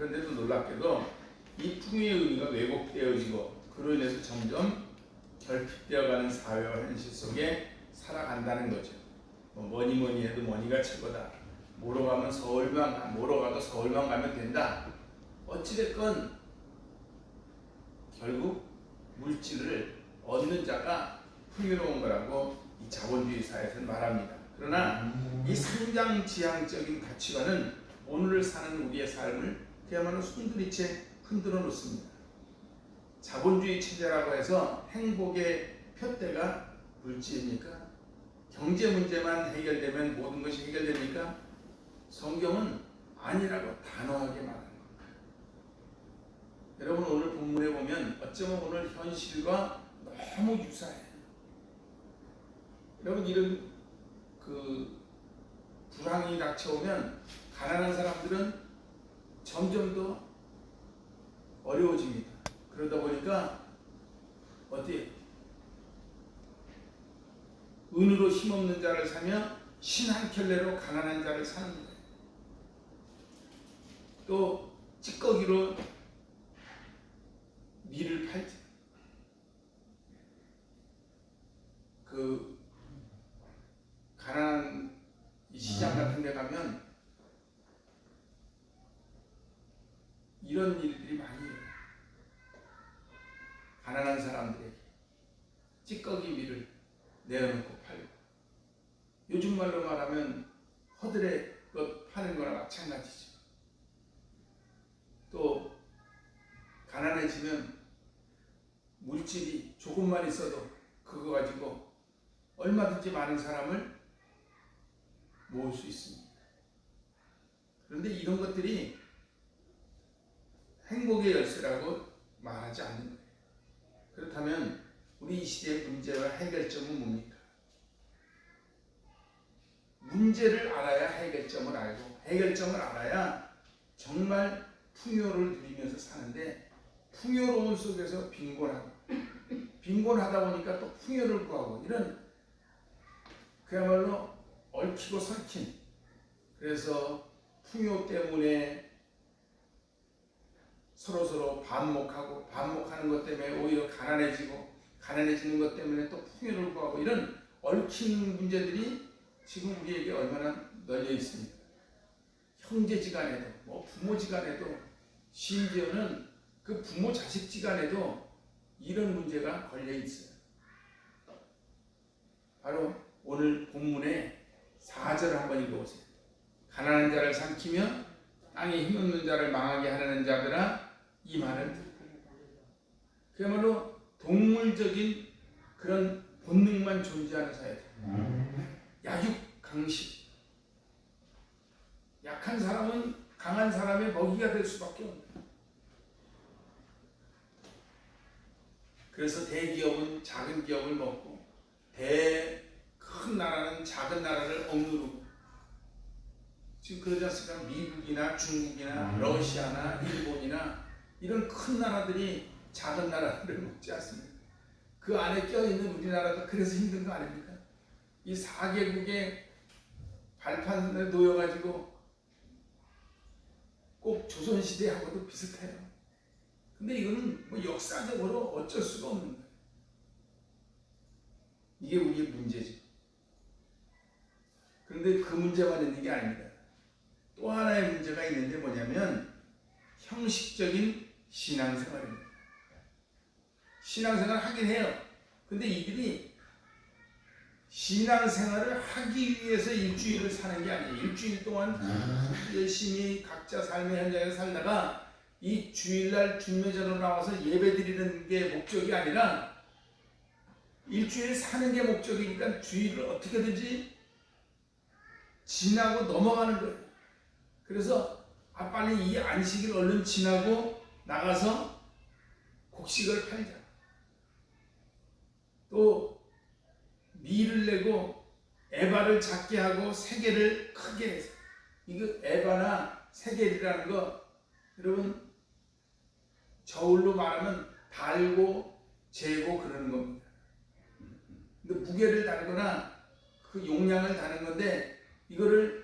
그런데도 놀랍게도 이 풍요의 의미가 왜곡되어지고 그로 인해서 점점 결핍되어가는 사회와 현실 속에 살아간다는 거죠. 뭐니 해도 머니가 최고다. 뭐로 가도 서울만 가면 된다. 어찌됐건 결국 물질을 얻는 자가 풍요로운 거라고 이 자본주의 사회에서는 말합니다. 그러나 이 성장지향적인 가치관은 오늘을 사는 우리의 삶을 그야말로 손들이채 흔들어 놓습니다. 자본주의 체제라고 해서 행복의 표대가 물질입니까? 경제 문제만 해결되면 모든 것이 해결됩니까? 성경은 아니라고 단호하게 말합니다. 여러분 오늘 본문에 보면 어쩌면 오늘 현실과 너무 유사해요. 여러분 이런 불황이 닥쳐오면 가난한 사람들은 점점 더 어려워집니다. 그러다 보니까 어때요? 은으로 힘없는 자를 사며 신 한 켤레로 가난한 자를 사는 거예요. 또 찌꺼기로 밀을 팔죠. 가난한 이 시장 같은 데 가면 이런 일들이 많이 일어나요. 가난한 사람들에게 찌꺼기 밀을 내어놓고 팔고, 요즘 말로 말하면 허드렛 것 파는 거나 마찬가지죠. 또 가난해지면 물질이 조금만 있어도 그거 가지고 얼마든지 많은 사람을 모을 수 있습니다. 그런데 이런 것들이 행복의 열쇠라고 말하지 않는 거예요. 그렇다면 우리 이 시대의 문제와 해결점은 뭡니까? 문제를 알아야 해결점을 알고, 해결점을 알아야 정말 풍요를 누리면서 사는데, 풍요로운 속에서 빈곤하고, 빈곤하다 보니까 또 풍요를 구하고, 이런 그야말로 얽히고 설킨, 그래서 풍요 때문에 서로 반목하고, 반목하는 것 때문에 오히려 가난해지고, 가난해지는 것 때문에 또 풍요를 구하고, 이런 얽힌 문제들이 지금 우리에게 얼마나 널려 있습니다. 형제지간에도, 부모지간에도, 심지어는 그 부모 자식지간에도 이런 문제가 걸려 있어요. 바로 오늘 본문의 4절을 한번 읽어보세요. 가난한 자를 삼키며 땅에 힘없는 자를 망하게 하려는 자들아, 이 말을 듣고. 그야말로 동물적인 그런 본능만 존재하는 사회다. 약육강식. 약한 사람은 강한 사람의 먹이가 될 수밖에 없다. 그래서 대기업은 작은 기업을 먹고, 큰 나라는 작은 나라를 억누르고, 지금 그러지 않습니까? 미국이나 중국이나 러시아나 일본이나 이런 큰 나라들이 작은 나라들을 먹지 않습니까? 그 안에 껴있는 우리나라도 그래서 힘든 거 아닙니까? 이 4개국의 발판에 놓여가지고 꼭 조선시대하고도 비슷해요. 근데 이거는 역사적으로 어쩔 수가 없는 거예요. 이게 우리의 문제죠. 그런데 그 문제만 있는 게 아닙니다. 또 하나의 문제가 있는데 뭐냐면 형식적인 신앙생활입니다. 신앙생활 하긴 해요. 근데 이들이 신앙생활을 하기 위해서 일주일을 사는 게 아니에요. 일주일 동안 열심히 각자 삶의 현장에 살다가 이 주일날 중매전으로 나와서 예배드리는 게 목적이 아니라 일주일 사는 게 목적이니까 주일을 어떻게든지 지나고 넘어가는 거예요. 그래서 빨리 이 안식일 얼른 지나고 나가서 곡식을 팔자. 또 밀을 내고 에바를 작게 하고 세겔을 크게 해서, 이거 에바나 세겔이라는 거 여러분 저울로 말하면 달고 재고 그러는 겁니다. 근데 무게를 다르거나 그 용량을 다른 건데, 이거를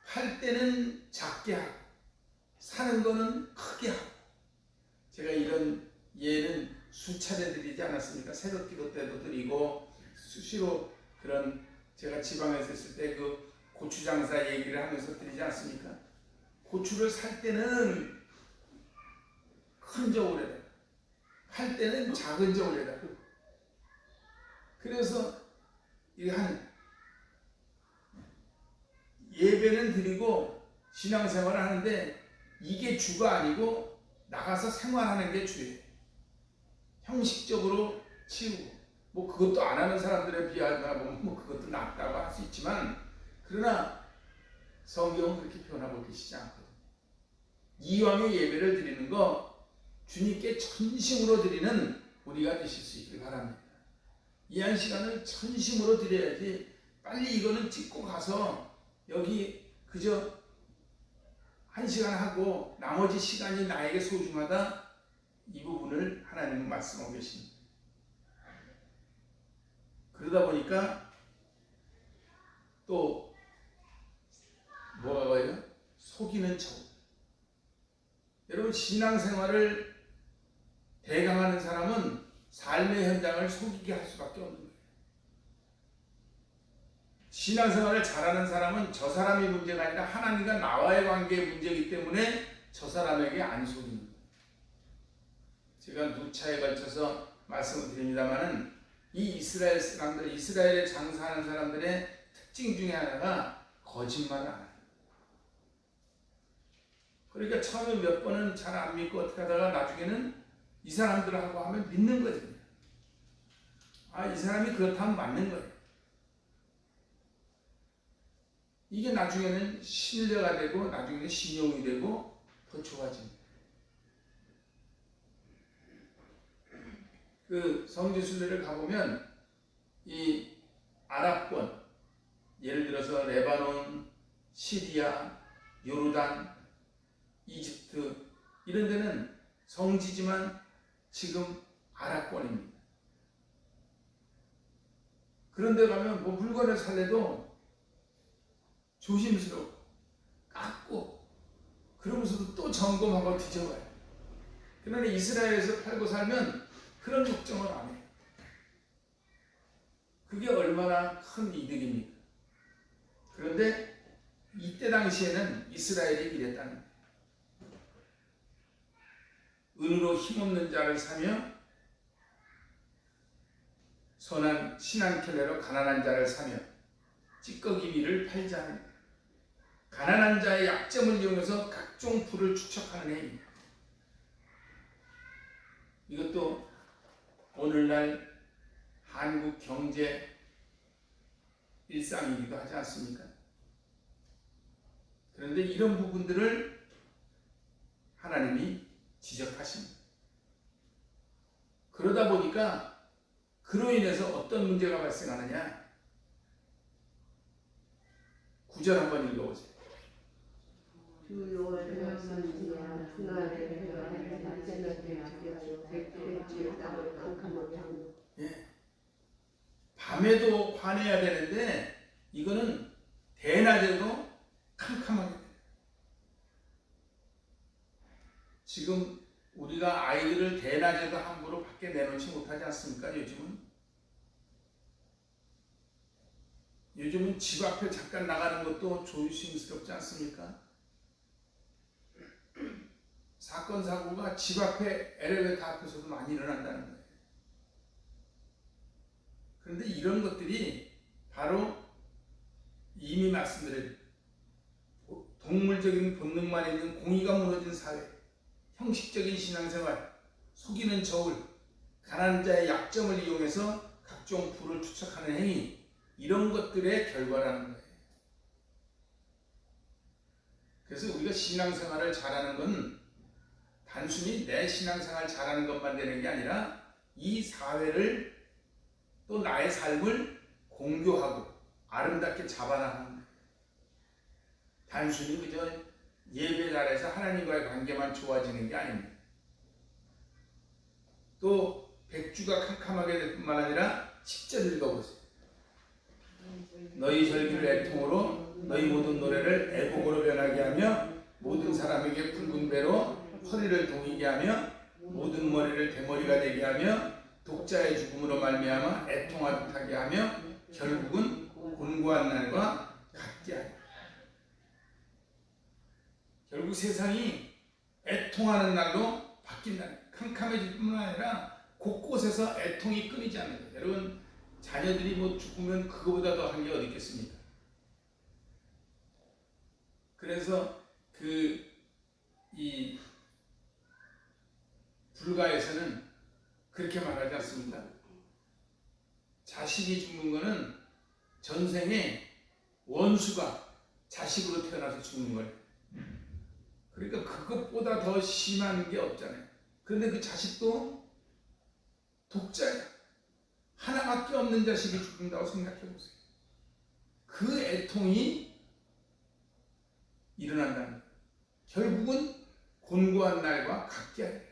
팔 때는 작게 하고 사는 거는 크게 하고, 제가 이런 예는 수차례 드리지 않았습니까? 새벽 기도 때도 드리고 수시로 그런 제가 지방에서 있을 때 그 고추 장사 얘기를 하면서 드리지 않습니까? 고추를 살 때는 큰 저울에다, 팔 때는 작은 저울에다. 그래서 한 예배는 드리고 신앙생활을 하는데 이게 주가 아니고 나가서 생활하는 게 주예요. 형식적으로 치우고, 뭐 그것도 안 하는 사람들에 비하면 뭐 그것도 낫다고 할 수 있지만, 그러나 성경은 그렇게 표현하고 계시지 않거든요. 이왕의 예배를 드리는 거 주님께 전심으로 드리는 우리가 되실 수 있길 바랍니다. 이 한 시간을 전심으로 드려야지, 빨리 이거는 찍고 가서 여기 그저 한 시간 하고 나머지 시간이 나에게 소중하다, 이 부분을 하나님은 말씀하고 계십니다. 그러다 보니까 또 뭐가 거예요? 속이는 척. 여러분, 신앙생활을 대강하는 사람은 삶의 현장을 속이게 할 수밖에 없는 거예요. 신앙생활을 잘하는 사람은 저 사람이 문제가 아니라 하나님과 나와의 관계의 문제이기 때문에 저 사람에게 안 속이는 거예요. 제가 누차에 걸쳐서 말씀을 드립니다만은 이 이스라엘 사람들, 이스라엘에 장사하는 사람들의 특징 중에 하나가 거짓말을 안 해요. 그러니까 처음에 몇 번은 잘 안 믿고 어떻게 하다가 나중에는 이 사람들하고 하면 믿는 거거든요. 아, 이 사람이 그렇다면 맞는 거예요. 이게 나중에는 신뢰가 되고 나중에는 신용이 되고 더 좋아집니다. 그 성지순례를 가보면 이 아랍권, 예를 들어서 레바논, 시리아, 요르단, 이집트, 이런 데는 성지지만 지금 아랍권입니다. 그런 데 가면 뭐 물건을 살래도 조심스럽고 깎고 그러면서도 또 점검하고 뒤져봐요. 그러나 이스라엘에서 팔고 살면 그런 걱정을 안 해요. 그게 얼마나 큰 이득입니까? 그런데 이때 당시에는 이스라엘이 이랬다는 거예요. 은으로 힘없는 자를 사며 선한 신한켤레로 가난한 자를 사며 찌꺼기 위를 팔자 하는 거예요. 가난한 자의 약점을 이용해서 각종 부를 축적하는 행위. 이것도 오늘날 한국 경제 일상이기도 하지 않습니까? 그런데 이런 부분들을 하나님이 지적하십니다. 그러다 보니까 그로 인해서 어떤 문제가 발생하느냐? 9절 한번 읽어보세요. 예. 밤에도 화내야 되는데 이거는 대낮에도 캄캄하게 돼요. 지금 우리가 아이들을 대낮에도 함부로 밖에 내놓지 못하지 않습니까? 요즘은 집 앞에 잠깐 나가는 것도 조심스럽지 않습니까? 사건 사고가 집 앞에 엘리베이터 앞에서도 많이 일어난다는 거예요. 그런데 이런 것들이 바로 이미 말씀드린 동물적인 본능만 있는 공의가 무너진 사회, 형식적인 신앙생활, 속이는 저울, 가난한 자의 약점을 이용해서 각종 부를 추적하는 행위, 이런 것들의 결과라는 거예요. 그래서 우리가 신앙생활을 잘하는 건 단순히 내 신앙생활 잘하는 것만 되는 게 아니라 이 사회를 또 나의 삶을 공교하고 아름답게 잡아나가는 거예요. 단순히 그저 예배 잘해서 하나님과의 관계만 좋아지는 게 아닙니다. 또 백주가 캄캄하게 될 뿐만 아니라 10절 읽어보세요. 너희 절기를 애통으로 너희 모든 노래를 애곡으로 변하게 하며 모든 사람에게 붉은 배로 허리를 동이게 하며 모든 머리를 대머리가 되게 하며 독자의 죽음으로 말미암아 애통하게 하게 하며 결국은 곤고한 날과 같게 하리라. 결국 세상이 애통하는 날로 바뀐다. 캄캄해질 뿐만 아니라 곳곳에서 애통이 끊이지 않는 거예요. 여러분, 자녀들이 뭐 죽으면 그거보다 더 한 게 어디 있겠습니까? 그래서 이 불가에서는 그렇게 말하지 않습니다. 자식이 죽는 거는 전생에 원수가 자식으로 태어나서 죽는 거예요. 그러니까 그것보다 더 심한 게 없잖아요. 그런데 그 자식도 독자야. 하나밖에 없는 자식이 죽는다고 생각해 보세요. 그 애통이 일어난다는 거예요. 결국은 곤고한 날과 같게 하리라.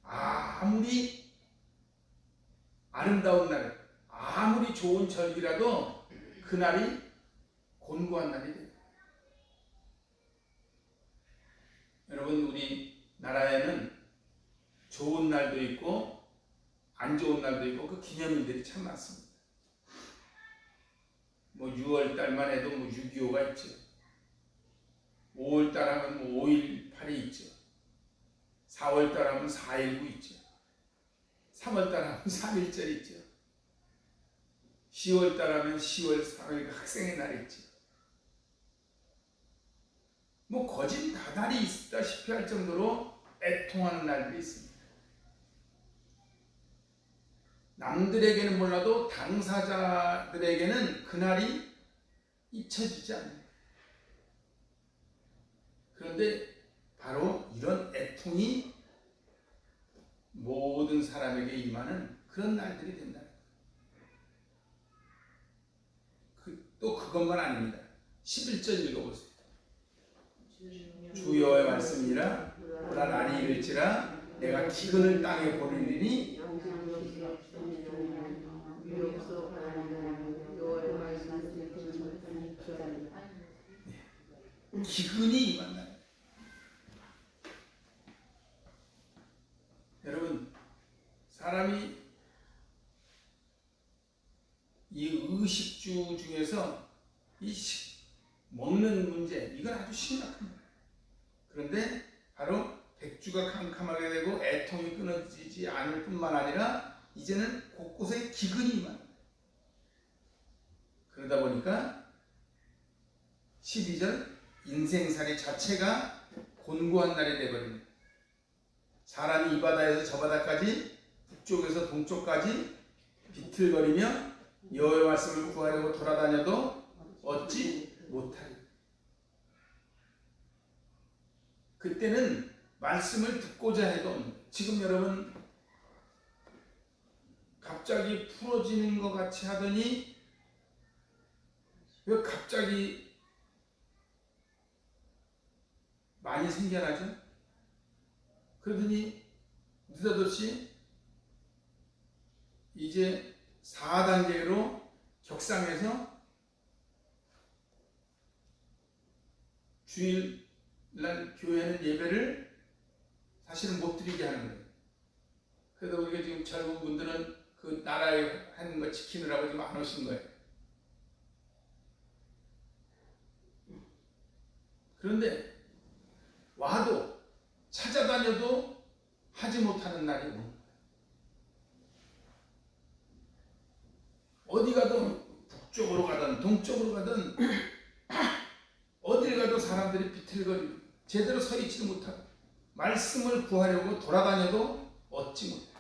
아무리 아름다운 날, 아무리 좋은 절기라도 그날이 곤고한 날이 됩니다. 여러분, 우리 나라에는 좋은 날도 있고 안 좋은 날도 있고 그 기념일들이 참 많습니다. 뭐 6월 달만 해도 뭐 6.25가 있죠. 5월 달 하면 뭐 5.18이 있죠. 4월 달 하면 4.19 있죠. 3월 달 하면 3.1절 있죠. 10월 달 하면 10월 3일 학생의 날 있죠. 뭐 거짓다달이 있다시피 할 정도로 애통하는 날들이 있습니다. 남들에게는 몰라도 당사자들에게는 그날이 잊혀지지 않는다. 그런데 바로 이런 애통이 모든 사람에게 임하는 그런 날들이 된다. 또 그것만 아닙니다. 11절 읽어보세요. 주 여호와의 말씀이라 나 날이 이를지라 내가 기근을 땅에 보내리니 기근이 임한다. 여러분, 사람이 이 의식주 중에서 이 먹는 문제, 이건 아주 심각합니다. 그런데 바로 백주가 캄캄하게 되고 애통이 끊어지지 않을 뿐만 아니라 이제는 곳곳에 기근이 임합니다. 그러다 보니까 12절 인생살이 자체가 곤고한 날이 되어버립니다. 사람이 이 바다에서 저 바다까지 북쪽에서 동쪽까지 비틀거리며 여호와의 말씀을 구하려고 돌아다녀도 얻지 못하리. 그때는 말씀을 듣고자 해도 지금 여러분 갑자기 풀어지는 것 같이 하더니 왜 갑자기 많이 생겨나죠? 그러더니 느닷없이 이제 4단계로 격상해서 주일날 교회는 예배를 사실은 못 드리게 하는 거예요. 그래서 우리가 지금 젊은 분들은 그 나라에 하는 거 지키느라고 지금 안 오신 거예요. 그런데 와도 찾아다녀도 하지 못하는 날이 오는 거예요. 어디 가든 북쪽으로 가든 동쪽으로 가든 어딜 가도 사람들이 비틀거리고 제대로 서 있지도 못하고 말씀을 구하려고 돌아다녀도 얻지 못해요.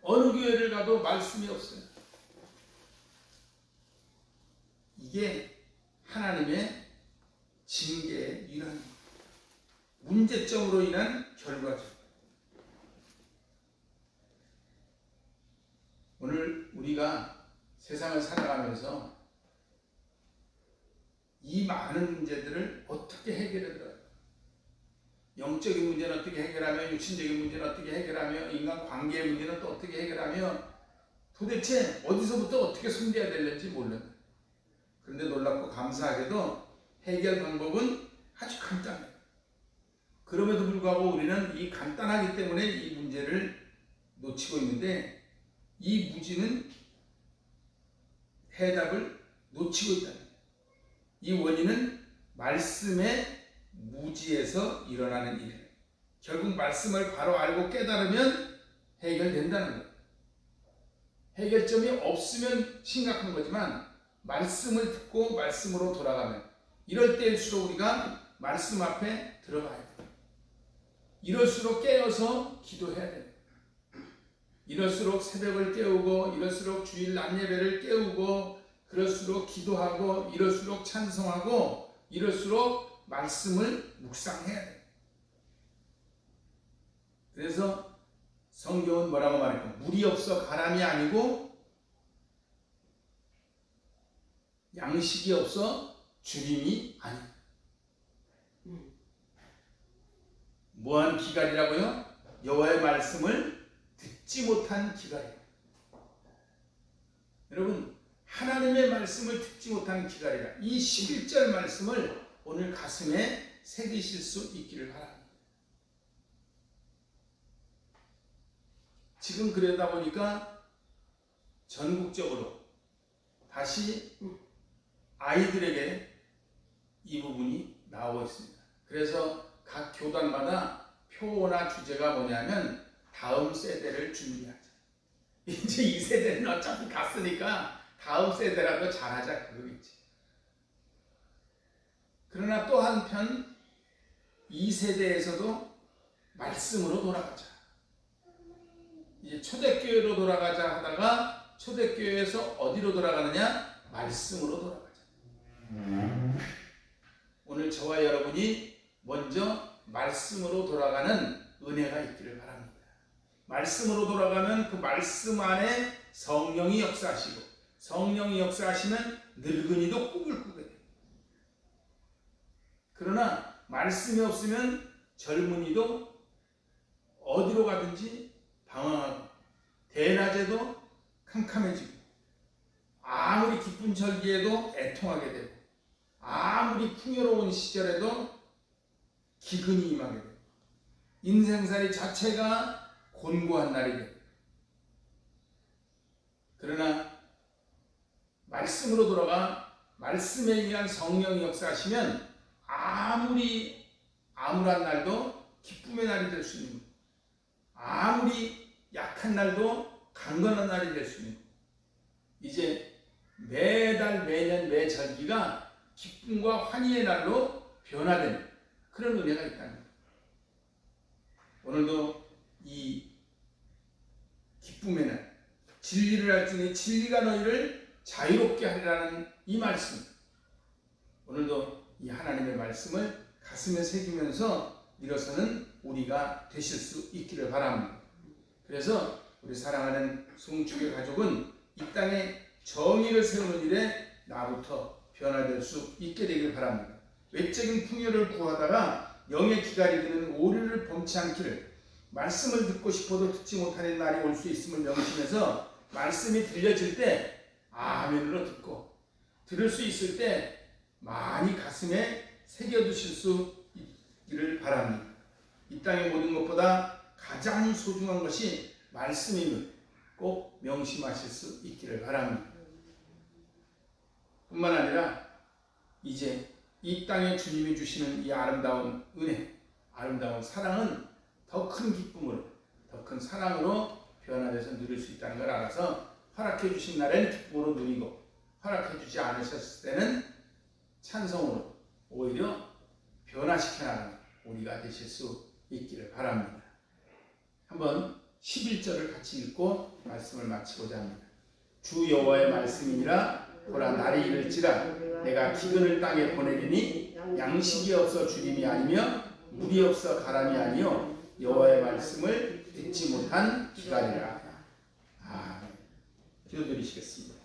어느 교회를 가도 말씀이 없어요. 이게 하나님의 징계의 일환, 문제점으로 인한 결과죠. 오늘 우리가 세상을 살아가면서 이 많은 문제들을 어떻게 해결하더라? 영적인 문제는 어떻게 해결하며, 육신적인 문제는 어떻게 해결하며, 인간 관계의 문제는 또 어떻게 해결하며, 도대체 어디서부터 어떻게 손대야 될는지 몰라요. 그런데 놀랍고 감사하게도 해결 방법은 아주 간단해요. 그럼에도 불구하고 우리는 이 간단하기 때문에 이 문제를 놓치고 있는데, 이 무지는 해답을 놓치고 있다. 이 원인은 말씀의 무지에서 일어나는 일이에요. 결국 말씀을 바로 알고 깨달으면 해결된다는 거예요. 해결점이 없으면 심각한 거지만 말씀을 듣고 말씀으로 돌아가면, 이럴 때일수록 우리가 말씀 앞에 들어가야 돼요. 이럴수록 깨어서 기도해야 돼요. 이럴수록 새벽을 깨우고, 이럴수록 주일 낮 예배를 깨우고, 그럴수록 기도하고, 이럴수록 찬송하고, 이럴수록 말씀을 묵상해야 돼요. 그래서 성경은 뭐라고 말할까? 물이 없어 가람이 아니고 양식이 없어 주림이 아니고. 뭐한 기갈이라고요? 여호와의 말씀을 듣지 못한 기갈이에요. 여러분, 하나님의 말씀을 듣지 못한 기갈이라, 이 11절 말씀을 오늘 가슴에 새기실 수 있기를 바랍니다. 지금 그러다 보니까 전국적으로 다시 아이들에게 이 부분이 나오고 있습니다. 그래서 각 교단마다 표어나 주제가 뭐냐면 다음 세대를 준비하자. 이제 이 세대는 어차피 갔으니까 다음 세대라도 잘하자, 그거겠지. 그러나 또 한편 이 세대에서도 말씀으로 돌아가자. 이제 초대교회로 돌아가자 하다가 초대교회에서 어디로 돌아가느냐? 말씀으로 돌아가자. 오늘 저와 여러분이 먼저 말씀으로 돌아가는 은혜가 있기를 바랍니다. 말씀으로 돌아가면 그 말씀 안에 성령이 역사하시고, 성령이 역사하시면 늙은이도 꿈을 꾸게 돼요. 그러나 말씀이 없으면 젊은이도 어디로 가든지 방황하고, 대낮에도 캄캄해지고, 아무리 기쁜 절기에도 애통하게 되고, 아무리 풍요로운 시절에도 기근이 임하게 되고, 인생살이 자체가 곤고한 날이 되고. 그러나 말씀으로 돌아가 말씀에 의한 성령이 역사하시면 아무리 암울한 날도 기쁨의 날이 될 수 있는 거예요. 아무리 약한 날도 강건한 날이 될 수 있는 거예요. 이제 매달 매년 매 절기가 기쁨과 환희의 날로 변화되는 그런 은혜가 있다는 거예요. 오늘도 이 기쁨의 날, 진리를 알지니 진리가 너희를 자유롭게 하리라는 이 말씀, 오늘도 이 하나님의 말씀을 가슴에 새기면서 일어서는 우리가 되실 수 있기를 바랍니다. 그래서 우리 사랑하는 송축의 가족은 이 땅에 정의를 세우는 일에 나부터 변화될 수 있게 되길 바랍니다. 외적인 풍요를 구하다가 영의 기갈이 드는 오류를 범치 않기를, 말씀을 듣고 싶어도 듣지 못하는 날이 올 수 있음을 명심해서 말씀이 들려질 때 아멘으로 듣고, 들을 수 있을 때 많이 가슴에 새겨두실 수 있기를 바랍니다. 이 땅의 모든 것보다 가장 소중한 것이 말씀임을 꼭 명심하실 수 있기를 바랍니다. 뿐만 아니라 이제 이 땅에 주님이 주시는 이 아름다운 은혜, 아름다운 사랑은 더 큰 기쁨으로, 더 큰 사랑으로 변화돼서 누릴 수 있다는 걸 알아서 허락해 주신 날에는 기쁨으로 누리고, 허락해 주지 않으셨을 때는 찬송으로 오히려 변화시켜 나가는 우리가 되실 수 있기를 바랍니다. 한번 11절을 같이 읽고 말씀을 마치고자 합니다. 주 여호와의 말씀이니라. 보라, 날이 이를지라 내가 기근을 땅에 보내리니 양식이 없어 주림이 아니며 물이 없어 가람이 아니요 여호와의 말씀을 듣지 못한 기갈이라. 기도드리시겠습니다.